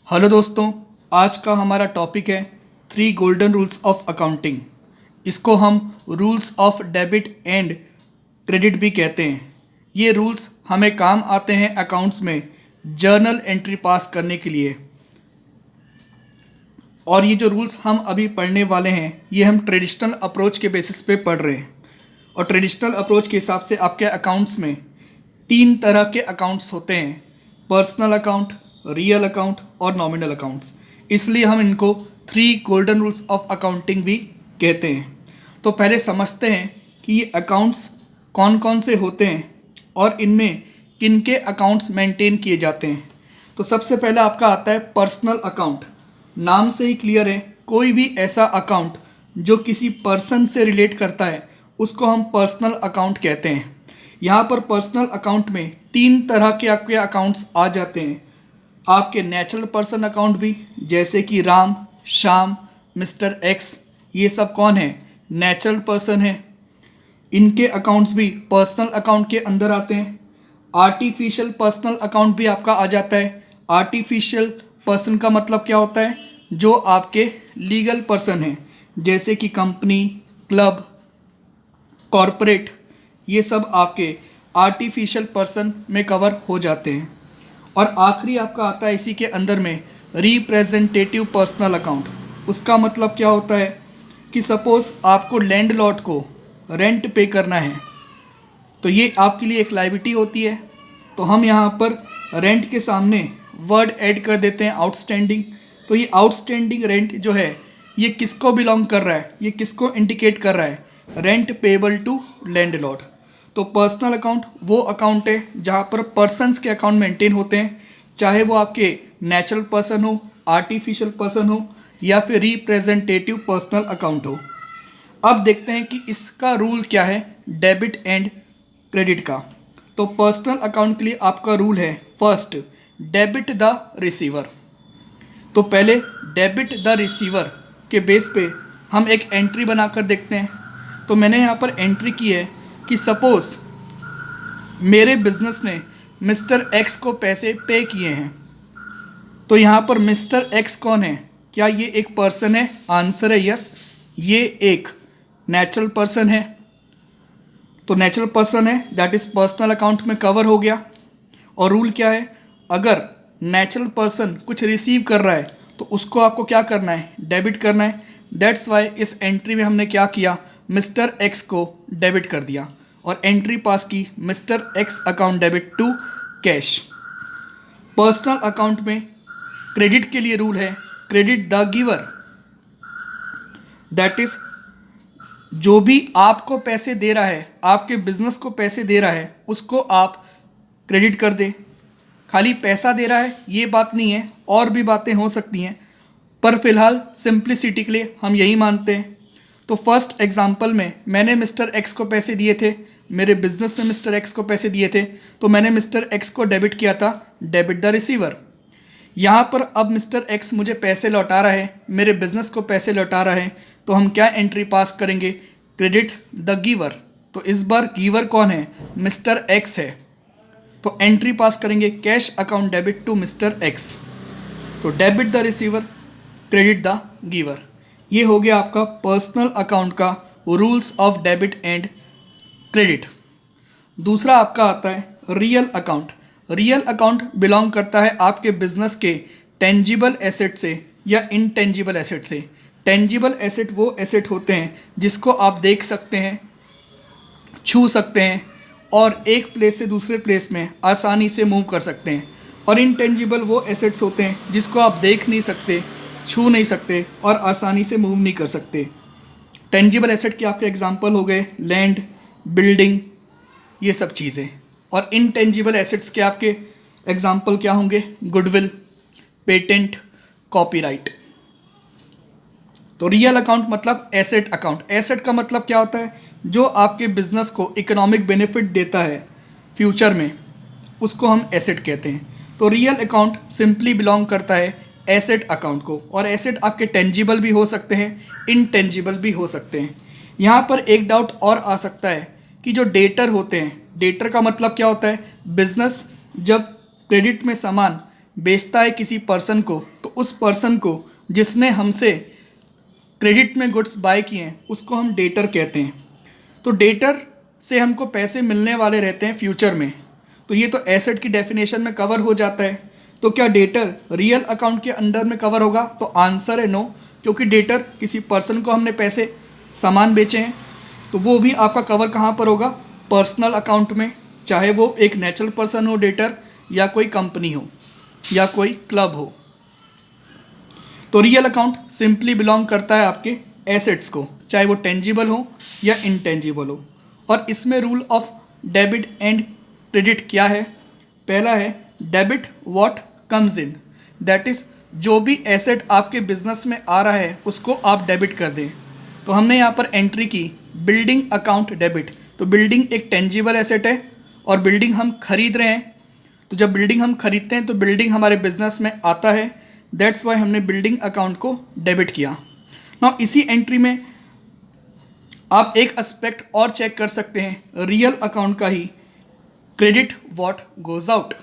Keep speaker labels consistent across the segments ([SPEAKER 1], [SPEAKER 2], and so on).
[SPEAKER 1] Hello दोस्तों, आज का हमारा टॉपिक है 3 गोल्डन रूल्स ऑफ अकाउंटिंग। इसको हम rules of debit and credit भी कहते हैं। ये रूल्स हमें काम आते हैं अकाउंट्स में जर्नल एंट्री पास करने के लिए। और ये जो रूल्स हम अभी पढ़ने वाले हैं ये हम ट्रेडिशनल अप्रोच के बेसिस पे पढ़ रहे हैं। और ट्रेडिशनल अप्रोच के हिसाब से आपके अकाउंट्स में 3 तरह के अकाउंट्स होते हैं: पर्सनल अकाउंट, रियल अकाउंट और नॉमिनल अकाउंट्स। इसलिए हम इनको 3 गोल्डन रूल्स ऑफ अकाउंटिंग भी कहते हैं। तो पहले समझते हैं कि ये अकाउंट्स कौन कौन से होते हैं और इनमें किन के अकाउंट्स मेंटेन किए जाते हैं। तो सबसे पहले आपका आता है पर्सनल अकाउंट। नाम से ही क्लियर है, कोई भी ऐसा अकाउंट जो किसी पर्सन से रिलेट करता है उसको हम पर्सनल अकाउंट कहते हैं। यहाँ पर पर्सनल अकाउंट में 3 तरह के आपके अकाउंट्स आ जाते हैं। आपके नेचुरल पर्सन अकाउंट भी, जैसे कि राम, श्याम, मिस्टर एक्स, ये सब कौन है? नेचुरल पर्सन है। इनके अकाउंट्स भी पर्सनल अकाउंट के अंदर आते हैं। आर्टिफिशियल पर्सनल अकाउंट भी आपका आ जाता है। आर्टिफिशियल पर्सन का मतलब क्या होता है? जो आपके लीगल पर्सन हैं, जैसे कि कंपनी, क्लब, कॉरपोरेट, ये सब आपके आर्टिफिशियल पर्सन में कवर हो जाते हैं। और आखिरी आपका आता है इसी के अंदर में रिप्रेजेंटेटिव पर्सनल अकाउंट। उसका मतलब क्या होता है कि सपोज़ आपको लैंडलॉर्ड को रेंट पे करना है, तो ये आपके लिए एक लायबिलिटी होती है। तो हम यहाँ पर रेंट के सामने वर्ड ऐड कर देते हैं आउटस्टैंडिंग। तो ये आउटस्टैंडिंग रेंट जो है ये किसको बिलोंग कर रहा है, ये किसको इंडिकेट कर रहा है? Rent payable to landlord. तो पर्सनल अकाउंट वो अकाउंट है जहाँ पर पर्सनस के अकाउंट मेंटेन होते हैं, चाहे वो आपके नेचुरल पर्सन हो, आर्टिफिशियल पर्सन हो या फिर रिप्रेजेंटेटिव पर्सनल अकाउंट हो। अब देखते हैं कि इसका रूल क्या है डेबिट एंड क्रेडिट का। तो पर्सनल अकाउंट के लिए आपका रूल है फर्स्ट, डेबिट द रिसीवर। तो पहले डेबिट द रिसीवर के बेस पे हम एक एंट्री बनाकर देखते हैं। तो मैंने यहाँ पर एंट्री की है कि सपोज़ मेरे बिजनेस ने मिस्टर एक्स को पैसे पे किए हैं। तो यहाँ पर मिस्टर एक्स कौन है? क्या ये एक पर्सन है? आंसर है यस, ये एक नेचुरल पर्सन है। तो नेचुरल पर्सन है, दैट इज़ पर्सनल अकाउंट में कवर हो गया। और रूल क्या है? अगर नेचुरल पर्सन कुछ रिसीव कर रहा है तो उसको आपको क्या करना है? डेबिट करना है। दैट्स वाई इस एंट्री में हमने क्या किया? मिस्टर एक्स को डेबिट कर दिया और एंट्री पास की mister X account debit to cash. Personal account में क्रेडिट के लिए रूल है credit the giver. That is जो भी आपको पैसे दे रहा है, आपके बिजनेस को पैसे दे रहा है, उसको आप क्रेडिट कर दें। खाली पैसा दे रहा है ये बात नहीं है, और भी बातें हो सकती हैं, पर फिलहाल सिंप्लिसिटी के लिए हम यही मानते हैं। तो फर्स्ट एग्जांपल में मैंने मिस्टर एक्स को पैसे दिए थे, मेरे बिजनेस ने मिस्टर एक्स को पैसे दिए थे, तो मैंने मिस्टर एक्स को डेबिट किया था, डेबिट द रिसीवर। यहाँ पर अब मिस्टर एक्स मुझे पैसे लौटा रहा है, मेरे बिजनेस को पैसे लौटा रहा है, तो हम क्या एंट्री पास करेंगे? Credit the giver. तो इस बार गिवर कौन है? मिस्टर एक्स है। तो एंट्री पास करेंगे cash account debit to mister X. तो debit the receiver, credit the giver. ये हो गया आपका पर्सनल अकाउंट का rules of debit and credit. दूसरा आपका आता है real account. Real account belong करता है आपके बिजनेस के टेंजिबल एसेट से या इनटेंजिबल एसेट से। टेंजिबल एसेट वो एसेट होते हैं जिसको आप देख सकते हैं, छू सकते हैं और एक प्लेस से दूसरे प्लेस में आसानी से मूव कर सकते हैं। और इनटेंजिबल वो एसेट्स होते हैं जिसको आप देख नहीं सकते, छू नहीं सकते और आसानी से मूव नहीं कर सकते। टेंजिबल एसेट के आपके एग्जांपल हो गए लैंड, बिल्डिंग, ये सब चीज़ें। और इनटेंजिबल एसेट्स के आपके एग्जांपल क्या होंगे? Goodwill, patent, copyright. तो रियल अकाउंट मतलब एसेट अकाउंट। एसेट का मतलब क्या होता है? जो आपके बिजनेस को इकोनॉमिक बेनिफिट देता है फ्यूचर में, उसको हम एसेट कहते हैं। तो रियल अकाउंट सिंपली बिलोंग करता है एसेट अकाउंट को। और एसेट आपके टेंजिबल भी हो सकते हैं, इनटेंजिबल भी हो सकते हैं। यहाँ पर एक डाउट और आ सकता है कि जो डेटर होते हैं, डेटर का मतलब क्या होता है? बिजनेस जब क्रेडिट में सामान बेचता है किसी पर्सन को तो उस पर्सन को जिसने हमसे क्रेडिट में गुड्स बाय किए हैं उसको हम डेटर कहते हैं। तो डेटर से हमको पैसे मिलने वाले रहते हैं फ्यूचर में, तो ये तो एसेट की डेफिनेशन में कवर हो जाता है। तो क्या डेटर रियल अकाउंट के अंडर में कवर होगा? तो आंसर है नो, क्योंकि डेटर किसी पर्सन को हमने पैसे सामान बेचे हैं, तो वो भी आपका कवर कहाँ पर होगा? पर्सनल अकाउंट में, चाहे वो एक नेचुरल पर्सन हो डेटर, या कोई कंपनी हो, या कोई क्लब हो। तो रियल अकाउंट सिंपली बिलोंग करता है आपके एसेट्स को, चाहे वो टेंजिबल हो या इनटेंजिबल हो। और इसमें rule of debit and credit क्या है? पहला है debit what comes in, that is जो भी एसेट आपके बिजनेस में आ रहा है उसको आप डेबिट कर दें। तो हमने यहाँ पर एंट्री की बिल्डिंग अकाउंट डेबिट। तो बिल्डिंग एक टेंजिबल एसेट है और बिल्डिंग हम खरीद रहे हैं, तो जब बिल्डिंग हम खरीदते हैं तो बिल्डिंग हमारे बिजनेस में आता है, दैट्स वाई हमने बिल्डिंग अकाउंट को डेबिट किया। नाउ इसी एंट्री में आप एक एस्पेक्ट और चेक कर सकते हैं रियल अकाउंट का ही, क्रेडिट व्हाट गोज आउट।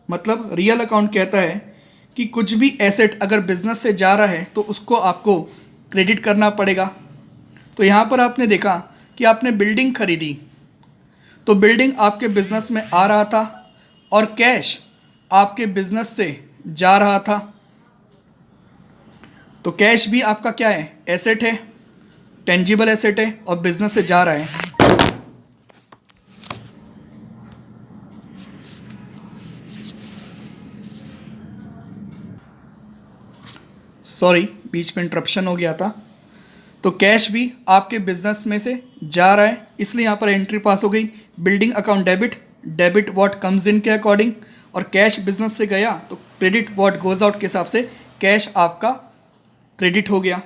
[SPEAKER 1] मतलब रियल अकाउंट कहता है कि कुछ भी एसेट अगर बिजनेस से जा रहा है तो उसको आपको क्रेडिट करना पड़ेगा। तो यहाँ पर आपने देखा कि आपने बिल्डिंग खरीदी, तो बिल्डिंग आपके बिजनेस में आ रहा था और कैश आपके बिजनेस से जा रहा था। तो कैश भी आपका क्या है? एसेट है, टेंजिबल एसेट है और बिजनेस से जा रहा है। सॉरी, बीच में इंटरप्शन हो गया था। तो कैश भी आपके बिजनेस में से जा रहा है, इसलिए यहाँ पर एंट्री पास हो गई building account debit, debit what comes in के अकॉर्डिंग। और कैश बिजनेस से गया तो क्रेडिट व्हाट गोज आउट के हिसाब से कैश आपका क्रेडिट हो गया।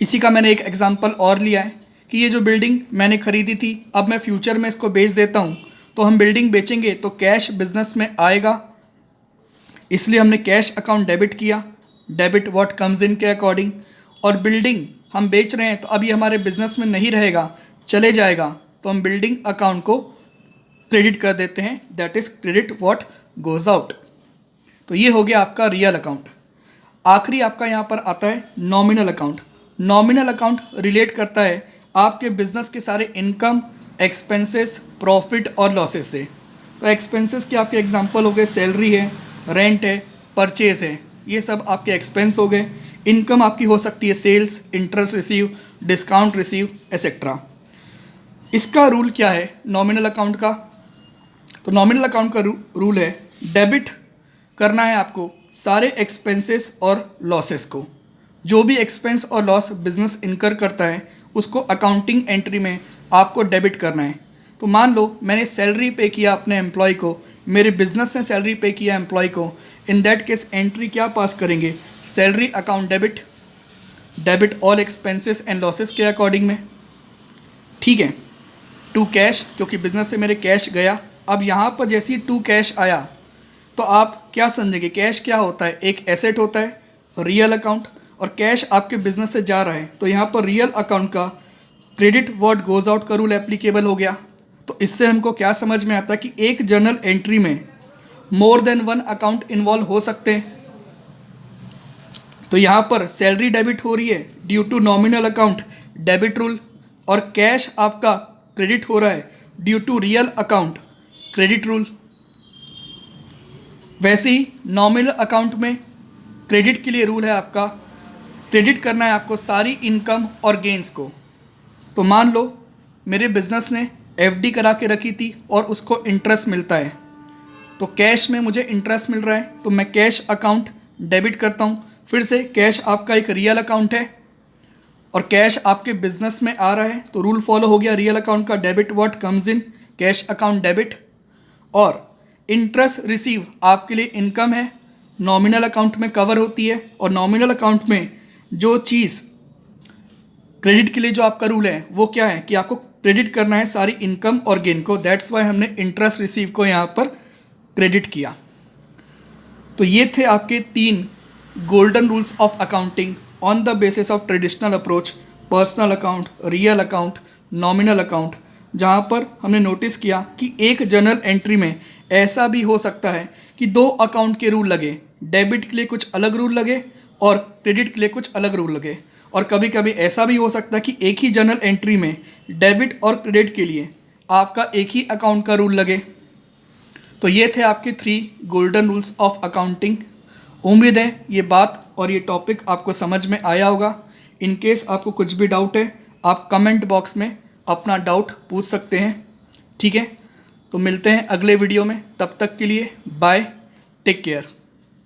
[SPEAKER 1] इसी का मैंने एक एग्जांपल और लिया है कि ये जो बिल्डिंग मैंने खरीदी थी, अब मैं फ्यूचर में इसको बेच देता हूँ, तो हम बिल्डिंग बेचेंगे तो कैश बिजनेस में आएगा, इसलिए हमने कैश अकाउंट डेबिट किया, डेबिट व्हाट कम्स इन के अकॉर्डिंग। और बिल्डिंग हम बेच रहे हैं तो अभी हमारे बिजनेस में नहीं रहेगा, चले जाएगा, तो हम बिल्डिंग अकाउंट को क्रेडिट कर देते हैं, that is credit what goes out. तो ये हो गया आपका रियल अकाउंट। आखिरी आपका यहाँ पर आता है nominal account. Nominal account relate करता है आपके बिजनेस के सारे इनकम, एक्सपेंसेस, प्रॉफिट और लॉसेस से। तो एक्सपेंसेस के आपके एग्जांपल हो गए, सैलरी है, रेंट है, परचेज है, ये सब आपके एक्सपेंस हो गए। इनकम आपकी हो सकती है sales, interest receive, discount receive etcetera. इसका रूल क्या है नॉमिनल अकाउंट का? तो नॉमिनल अकाउंट का रूल है डेबिट करना है आपको सारे एक्सपेंसेस और लॉसेस को। जो भी एक्सपेंस और लॉस बिजनेस इनकर करता है उसको अकाउंटिंग एंट्री में आपको डेबिट करना है। तो मान लो मैंने सैलरी पे किया अपने एम्प्लॉय को, मेरे बिजनेस ने सैलरी पे किया एम्प्लॉय को, इन दैट केस एंट्री क्या पास करेंगे? Salary account debit, debit all expenses and losses के अकॉर्डिंग में, ठीक है। टू कैश, क्योंकि बिजनेस से मेरे कैश गया। अब यहाँ पर जैसे ही टू कैश आया तो आप क्या समझेंगे? कैश क्या होता है? एक एसेट होता है, रियल अकाउंट, और कैश आपके बिजनेस से जा रहा है, तो यहाँ पर रियल अकाउंट का क्रेडिट व्हाट गोज आउट का रूल एप्लीकेबल हो गया। तो इससे हमको क्या समझ में आता है कि एक जर्नल एंट्री में more than one account involve हो सकते हैं। तो यहाँ पर सैलरी डेबिट हो रही है due to nominal account debit rule, और कैश आपका क्रेडिट हो रहा है due to real account credit rule. वैसे ही नॉमिनल अकाउंट में क्रेडिट के लिए रूल है आपका, क्रेडिट करना है आपको सारी इनकम और गेंस को। तो मान लो मेरे बिजनेस ने एफडी करा के रखी थी और उसको इंटरेस्ट मिलता है, तो कैश में मुझे इंटरेस्ट मिल रहा है, तो मैं कैश अकाउंट डेबिट करता हूँ। फिर से कैश आपका एक रियल अकाउंट है और कैश आपके बिजनेस में आ रहा है, तो रूल फॉलो हो गया रियल अकाउंट का, debit what comes in, cash account debit. और इंटरेस्ट रिसीव आपके लिए इनकम है, नॉमिनल अकाउंट में कवर होती है, और नॉमिनल अकाउंट में जो चीज़ क्रेडिट के लिए जो आपका रूल है वो क्या है कि आपको क्रेडिट करना है सारी इनकम और गेन को, दैट्स वाई हमने इंटरेस्ट रिसीव को यहाँ पर क्रेडिट किया। तो ये थे आपके 3 golden rules of accounting on the basis of traditional approach, personal account, real account, nominal account, जहाँ पर हमने नोटिस किया कि एक जर्नल एंट्री में ऐसा भी हो सकता है कि 2 अकाउंट के रूल लगे, डेबिट के लिए कुछ अलग रूल लगे और क्रेडिट के लिए कुछ अलग रूल लगे। और कभी कभी ऐसा भी हो सकता है कि एक ही जर्नल एंट्री में डेबिट और क्रेडिट के लिए आपका एक ही अकाउंट का रूल लगे। तो ये थे आपके 3 गोल्डन रूल्स ऑफ अकाउंटिंग। उम्मीद है ये बात और ये टॉपिक आपको समझ में आया होगा। इन केस आपको कुछ भी डाउट है आप कमेंट बॉक्स में अपना डाउट पूछ सकते हैं, ठीक है। तो मिलते हैं अगले वीडियो में, तब तक के लिए बाय, टेक केयर।